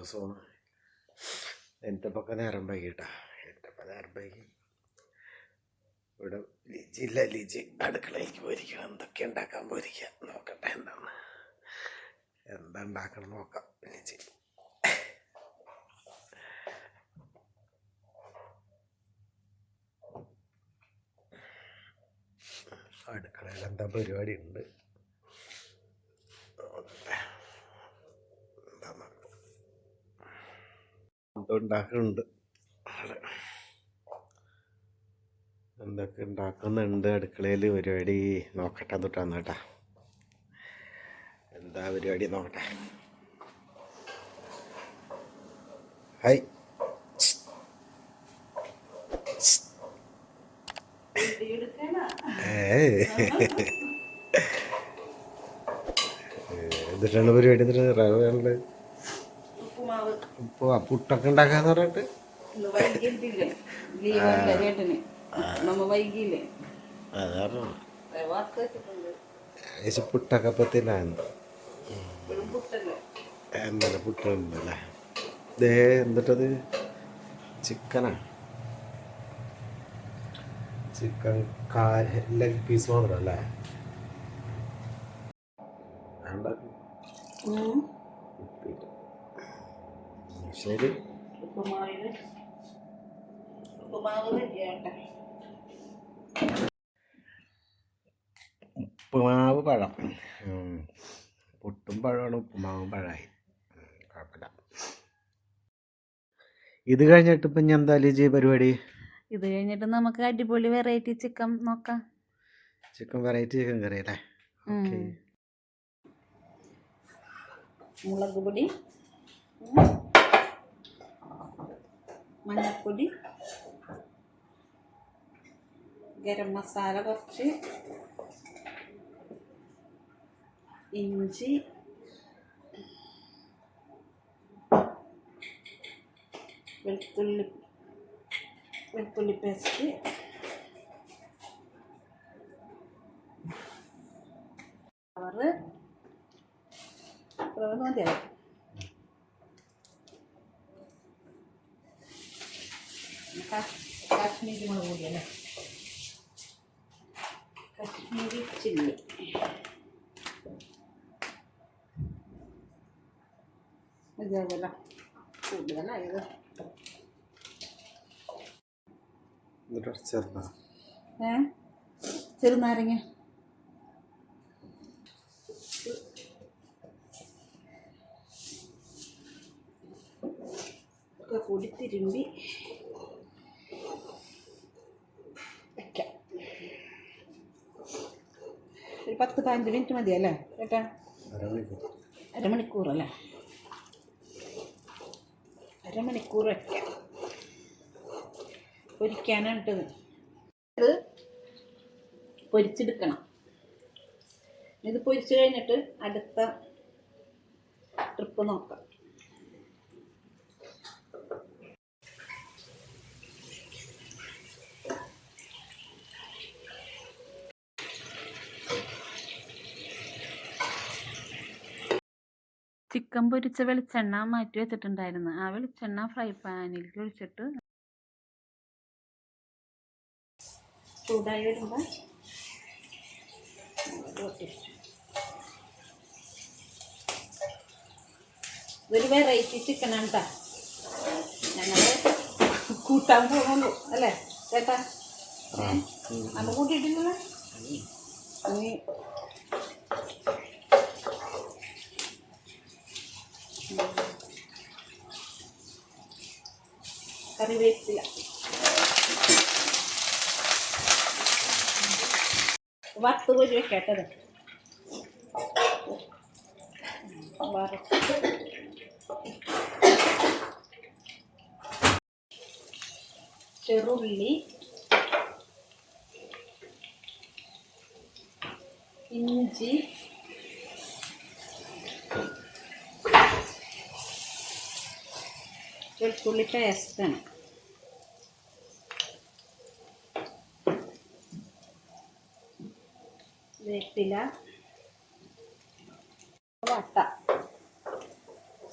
ദിവസമാണ്. എൻ്റെ പക്ക നേരം വൈകിട്ടാ. എൻ്റെ അപ്പം നേരം വൈകി. ഇവിടെ ലിജി ഇല്ല. ലിജി അടുക്കളയിലേക്ക് പോയിരിക്കണം. എന്തൊക്കെ ഉണ്ടാക്കാൻ പോയിരിക്കുക. നോക്കട്ടെ എന്താ ഉണ്ടാക്കണം നോക്കാം. ലിജി അടുക്കളയിൽ എന്താ പരിപാടി ഉണ്ട്. ഉണ്ടാക്കുന്നുണ്ട്. എന്തൊക്കെ ഉണ്ടാക്കുന്നുണ്ട് അടുക്കളയിൽ പരിപാടി നോക്കട്ടെ. തൊട്ടാന്ന് കേട്ടാ. എന്താ പരിപാടി നോക്കട്ടെ. ഹായ് എന്നിട്ടാണ് പരിപാടി. എന്നിട്ട് റവയുണ്ട്. ഇപ്പോൾ പുട്ടൊക്കെ ഉണ്ടാക്കാന്ന് പറഞ്ഞിട്ട് പുട്ടൊക്കെ പത്തില്ലാന്ന് എന്നല്ല പുട്ടുണ്ടല്ലേ. ഇതേ എന്നിട്ടത് ചിക്കനാ. ചിക്കൻ ലെഗ് പീസ് മാത്രം അല്ലേ. ശരി. ഉപ്പുമാവ് പഴം. പുട്ടും പഴമാണ്. ഉപ്പുമാവും പഴമായി. കുഴപ്പമില്ല. ഇത് കഴിഞ്ഞിട്ട് ഇപ്പം ഞാൻ എന്താ ലിജി പരിപാടി? ഇത് കഴിഞ്ഞിട്ട് നമുക്ക് അടിപൊളി വെറൈറ്റി ചിക്കൻ നോക്കാം. ചിക്കൻ വെറൈറ്റി ചിക്കൻ കറി അല്ലേ. മുളക് പൊടി, മഞ്ഞൾപ്പൊടി, ഗരം മസാല കുറച്ച്, ഇഞ്ചി, വെളുത്തുള്ളി പേസ്റ്റ്, ഫ്ലവർ മതിയാവും. കാശ്മീരി മുളക് പൊടിയല്ലേ. കാശ്മീരി ചില്ലി, മതിയാവുമല്ലോ. കൂടുതലായത് ചെറുനാരങ്ങ, കൂടി തിരുമ്പി വയ്ക്കാം. ഒരു 10-15 മിനിറ്റ് മതിയല്ലേ ചേട്ടാ? അരമണിക്കൂറല്ലേ? അരമണിക്കൂർ വയ്ക്കാം. പൊരിക്കാനാണ് ഇട്ടത്. ഇത് പൊരിച്ചെടുക്കണം. ഇത് പൊരിച്ചു കഴിഞ്ഞിട്ട് അടുത്ത ട്രിപ്പ് നോക്കാം. ചിക്കൻ പൊരിച്ച വെളിച്ചെണ്ണ മാറ്റി വെച്ചിട്ടുണ്ടായിരുന്നു. ആ വെളിച്ചെണ്ണ ഫ്രൈ പാനിലേക്ക് ഒഴിച്ചിട്ട് ചൂടായി വരുമ്പോൾ ഇതൊരു വെറൈറ്റി ചിക്കനാണ് കേട്ടോ. ഞങ്ങൾ കൂട്ടാൻ പോകുള്ളൂ അല്ലേ ചേട്ടാ? അമ്മ കൂട്ടിയിട്ടില്ലല്ലോ. ഇനി കറിവേപ്പില, വറുത്ത് കോരി വെക്കട്ടത്. ചെറുള്ളി, ഇഞ്ചി, വെളുത്തുള്ളി പേസ്റ്റാണ്. വേപ്പില, വട്ട,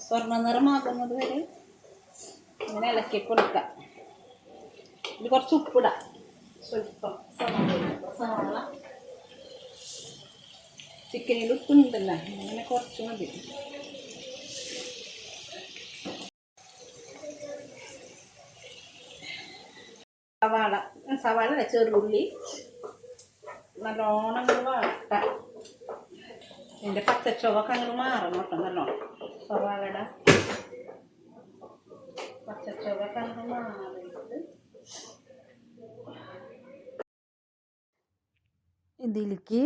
സ്വർണ്ണ നിറമാകുന്നത് വരെ ഇങ്ങനെ ഇളക്കി കൊടുക്കാം. ഇത് കുറച്ച് ഉപ്പിടാം, സ്വല്പം സവാള. ചിക്കനിൽ ഉപ്പുണ്ടല്ലോ, അങ്ങനെ കുറച്ച് മതി. സവാള ചെറുള്ളി നല്ലോണം വാട്ട. ഇതിൻ്റെ പച്ചച്ചുവൊക്കെ അങ്ങനെ മാറണം കേട്ടോ നല്ലോണം. സവാളയുടെ പച്ചച്ചുവൊക്കെ അങ്ങനെ മാറിയിട്ട് ഇതിലേക്ക്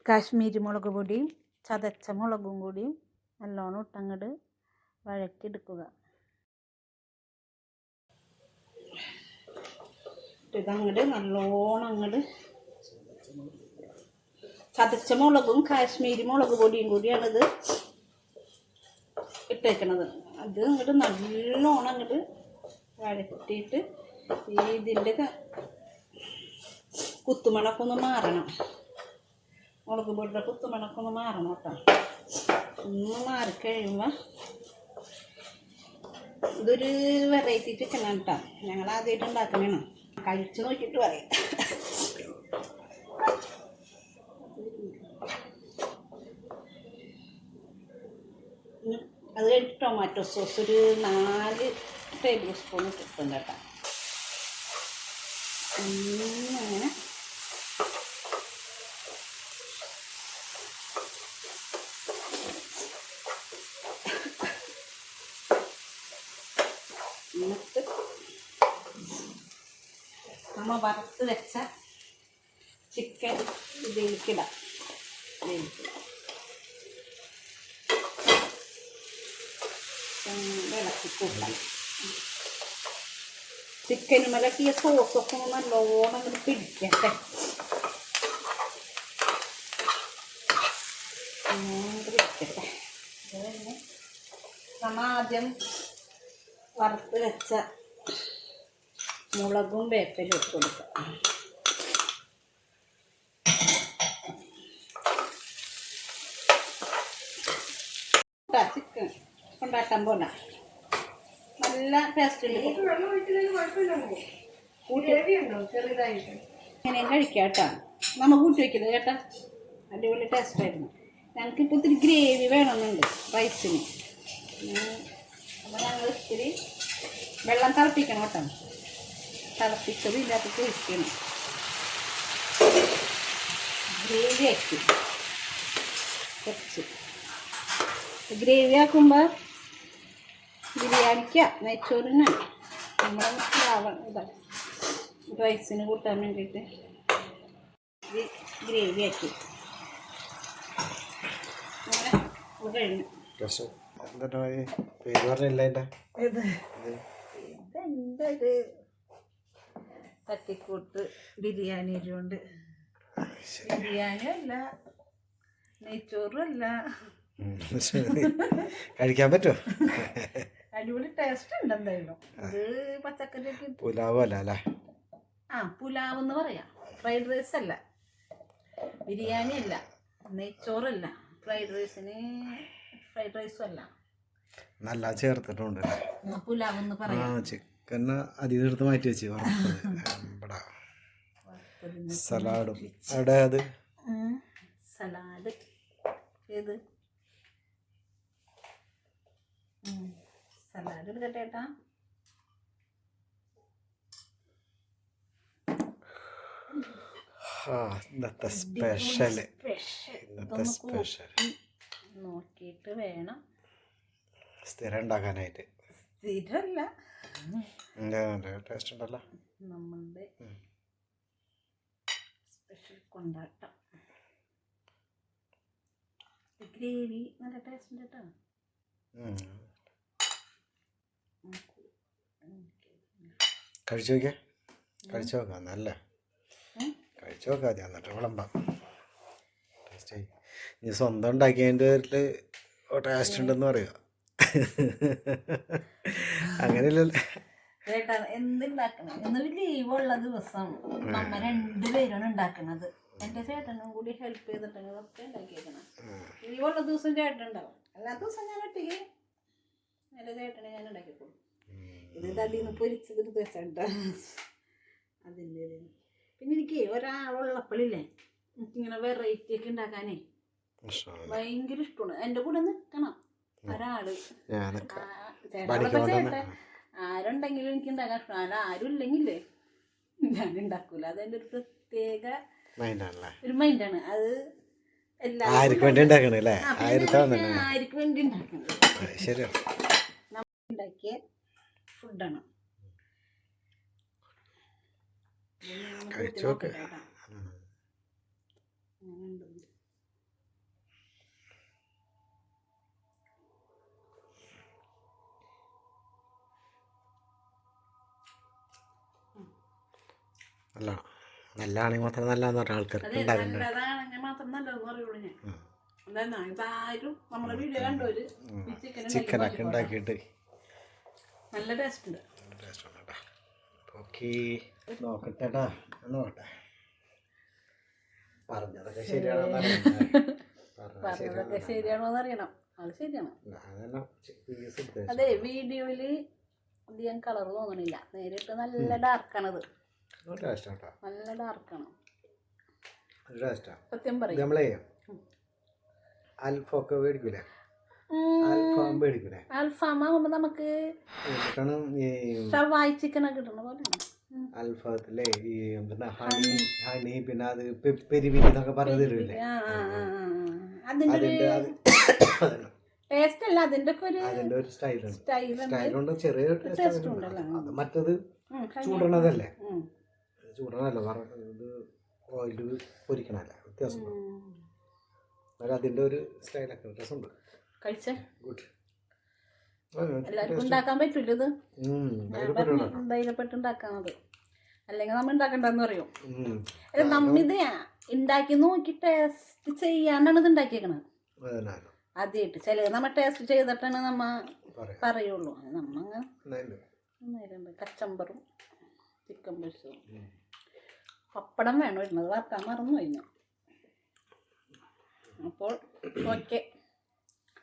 കാശ്മീരി മുളക് പൊടിയും ചതച്ച മുളകും കൂടിയും നല്ലോണം ഇട്ടങ്ങോട്ട് വഴറ്റിയെടുക്കുക. ഇതങ്ങോട്ട് നല്ലോണം അങ്ങോട്ട് ചതച്ച മുളകും കാശ്മീരി മുളക് പൊടിയും കൂടിയാണിത് ഇട്ടേക്കണത്. അത് അങ്ങോട്ട് നല്ലോണം അങ്ങോട്ട് വഴറ്റിയിട്ട് ഇതിൻ്റെ കുത്തുമണക്കൊന്ന് മാറണം. മുളക് പൊടിയുടെ കുത്തുമണക്കൊന്ന് മാറണം കേട്ടോ. ഒന്ന് മാറിക്കഴിയുമ്പോൾ ഇതൊരു വെറൈറ്റി ചിക്കനാണ് കേട്ടോ. ഞങ്ങൾ ആദ്യമായിട്ട് ഉണ്ടാക്കണേണ്. കഴിച്ച് നോക്കിയിട്ട് പറയാം. അത് കഴിഞ്ഞിട്ട് ടൊമാറ്റോ സോസ് ഒരു 4 ടേബിൾ സ്പൂൺ ഇട്ടിട്ടുണ്ട് കേട്ടോ. അങ്ങനെ എന്നിട്ട് നമ്മൾ വറുത്ത് വെച്ച ചിക്കൻ ഇതിലേക്കിടാം. ഇളക്കി കൂട്ടാം. ചിക്കന് മലക്കിയ സോസൊക്കെ നല്ലോണം അങ്ങോട്ട് പിടിക്കട്ടെ. പിടിക്കട്ടെ. അതുകഴിഞ്ഞ് നമ്മൾ ആദ്യം വറുത്ത് വെച്ച മുളകും വേപ്പിലും ഇട്ട് കൊടുക്കുക. ചിക്കൻ കൊണ്ടാട്ടം പോലെ നല്ല ടേസ്റ്റ് ഉണ്ട്. ഇങ്ങനെയും കഴിക്കാം കേട്ടോ. നമ്മൾ കൂട്ടി വയ്ക്കുന്നത് കേട്ടോ. അടിപൊളി ടേസ്റ്റായിരുന്നു. ഞങ്ങൾക്കിപ്പോൾ ഇത്തിരി ഗ്രേവി വേണമെന്നുണ്ട് റൈസിന്. അപ്പോൾ ഞങ്ങൾ ഇത്തിരി വെള്ളം തിളപ്പിക്കണം കേട്ടോ. തിളപ്പിച്ചത് ഇതിനകത്ത് ഒഴിക്കണം. ഗ്രേവി ആക്കി കുറച്ച് ഗ്രേവി ആക്കുമ്പോൾ ബിരിയാണിക്ക നെയ്ച്ചോറിന് നമ്മൾ റൈസിന് കൂട്ടാൻ വേണ്ടിയിട്ട് ഗ്രേവി ആക്കി അങ്ങനെ കഴിഞ്ഞു. ഇതെന്താ ഒരു തട്ടിക്കൂട്ട് ബിരിയാണി കൊണ്ട്. ബിരിയാണി അല്ല, നെയ്ച്ചോറും അല്ല. കഴിക്കാൻ പറ്റുമോ? അടിപൊളി ടേസ്റ്റ് ഉണ്ട് എന്തായാലും. ഇത് പച്ചക്കറിയൊക്കെ പുലാവ് അല്ല അല്ലേ? ആ, പുലാവ് എന്ന് പറയാം. ഫ്രൈഡ് റൈസ് അല്ല, ബിരിയാണി അല്ല, നെയ്ച്ചോറല്ല, ഫ്രൈഡ് റൈസും അല്ല. നല്ല ചേർത്തിട്ടുണ്ട്. പുലാവ് എന്ന് പറയാം. ചിക്കൻ അധികം എടുത്ത് മാറ്റി വെച്ച് സലാഡും അവിടെ അത് സലാഡ് ഏത് സലാഡ് എടുക്കട്ടെ ഏട്ടാ. ഇന്നത്തെ സ്പെഷ്യൽ നോക്കിയിട്ട് വേണം സ്ഥിരം ഉണ്ടാക്കാനായിട്ട്. സ്ഥിരമല്ല, ടേസ്റ്റ് ഉണ്ടല്ലോ നമ്മളുടെ സ്പെഷ്യൽ കൊണ്ടാട്ടം. ഗ്രേവി നല്ല ടേസ്റ്റ് ഉണ്ട് കേട്ടോ. കഴിച്ചു നോക്കാം നല്ല കഴിച്ചു നോക്കാം. എന്നിട്ട് വിളമ്പാം. ടേസ്റ്റ് നീ സ്വന്തം ഉണ്ടാക്കിയതിൻ്റെ പേരിൽ ടേസ്റ്റ് ഉണ്ടെന്ന് പറയുക. അങ്ങനെയല്ലല്ലോ ചേട്ടാ. എന്തുണ്ടാക്കണം എന്നൊരു ലീവുള്ള ദിവസം നമ്മ 2 പേരാണ് ഉണ്ടാക്കണത്. എൻ്റെ ചേട്ടനും കൂടി ഹെൽപ്പ് ചെയ്തിട്ടുണ്ടെങ്കിൽ ഒക്കെ ഉണ്ടാക്കിയേക്കണം. ലീവുള്ള ദിവസം ചേട്ടൻ ഉണ്ടാവും, അല്ലാത്ത ദിവസം ഞാൻ ഒറ്റയ്ക്ക് നല്ല ചേട്ടനെ ഞാൻ ഉണ്ടാക്കിക്കോളും. ഇത് തടിയിൽ നിന്ന് പൊരിച്ചത് വെച്ചണ്ട അതിൻ്റെ. പിന്നെ എനിക്ക് ഒരാളുള്ളപ്പോഴില്ലേ എനിക്കിങ്ങനെ വെറൈറ്റി ഒക്കെ ഉണ്ടാക്കാനേ ഭയങ്കര ഇഷ്ടമാണ്. എൻ്റെ കൂടെ നിൽക്കണം ഒരാള്. ചേട്ടൻ ആരുണ്ടെങ്കിലും എനിക്ക് ഉണ്ടാക്കാൻ ഇഷ്ടമാണ്. അല്ല ആരും ഇല്ലെങ്കിലേ ഞാൻ ഉണ്ടാക്കൂല. അതെൻ്റെ ഒരു പ്രത്യേക ഒരു മൈൻഡാണ്. അത് ആർക്ക് വേണ്ടി ഉണ്ടാക്കണേ? ആർക്ക് വേണ്ടി ഉണ്ടാക്കണം. നമ്മൾ ഉണ്ടാക്കിയ ഫുഡാണ്. കഴിച്ചോക്കെ നല്ല നല്ലതാണെങ്കിൽ മാത്രം നല്ലതെന്ന് പറഞ്ഞ ആൾക്കാർക്ക് നല്ലതാണെങ്കിൽ മാത്രം നല്ലതെന്ന് പറയുള്ളൂ ഞാൻ. എന്താ ഇതാരും നമ്മളെ വീഡിയോ കണ്ടോര് ചിക്കനൊക്കെ ഉണ്ടാക്കിയിട്ട് നല്ല ടേസ്റ്റ് ഉണ്ട്. ഓക്കെ നോക്കട്ടെട്ടാ, നോക്കട്ടെ. പറഞ്ഞതൊക്കെ ശരിയാണോന്ന് അറിയണം. അത് ശരിയാണ്. അതെ, വീഡിയോയില് അധികം കളർ തോന്നണില്ല. നേരിട്ട് നല്ല ഡാർക്കാണത്. നല്ല ഡാർക്കാണ് സത്യം പറയും. നമ്മളെ അൽഫൊക്കെ മേടിക്കൂലേ? അൽഫാം ആകുമ്പോ നമുക്ക് ഷവായി ചിക്കനൊക്കെ കിട്ടണ പോലെയാണ്. അൽഫത്തിലെ ഈ എന്താ ഹണി പിന്നെ അത് പെരിവിരി എന്നൊക്കെ പറഞ്ഞു തരുമല്ലേ? അതിന്റെ ടേസ്റ്റ് അല്ല, അതിന്റെ ഒരു സ്റ്റൈലുണ്ട്. ചെറിയ ടേസ്റ്റ് ഉണ്ടല്ലോ. മറ്റത് ചൂടണതല്ലേ? ചൂടണല്ല, ഇത് ഓയില് പൊരിക്കണല്ല, വ്യത്യാസം. അതിന്റെ ഒരു സ്റ്റൈലൊക്കെ രസമുണ്ട്. കഴിച്ചേ എല്ലാവർക്കും ഉണ്ടാക്കാൻ പറ്റൂല ഇത്. ധൈര്യപ്പെട്ടുണ്ടാക്കാണത്. അല്ലെങ്കിൽ നമ്മ ഉണ്ടാക്കണ്ടെന്ന് പറയും. നമ്മിത് ഉണ്ടാക്കി നോക്കി ടേസ്റ്റ് ചെയ്യാണ്ടാണ് ഇത് ഉണ്ടാക്കിയേക്കണത് ആദ്യമായിട്ട്. ചില നമ്മ ടേസ്റ്റ് ചെയ്തിട്ടാണ് നമ്മ പറയുള്ളൂ. നമ്മ അങ്ങനെ കച്ചമ്പറും ചിക്കൻ പൊരിച്ചതും പപ്പടം വേണം വരുന്നത്. വറക്കാൻ മറന്നു കഴിഞ്ഞു. അപ്പോൾ ഓക്കെ.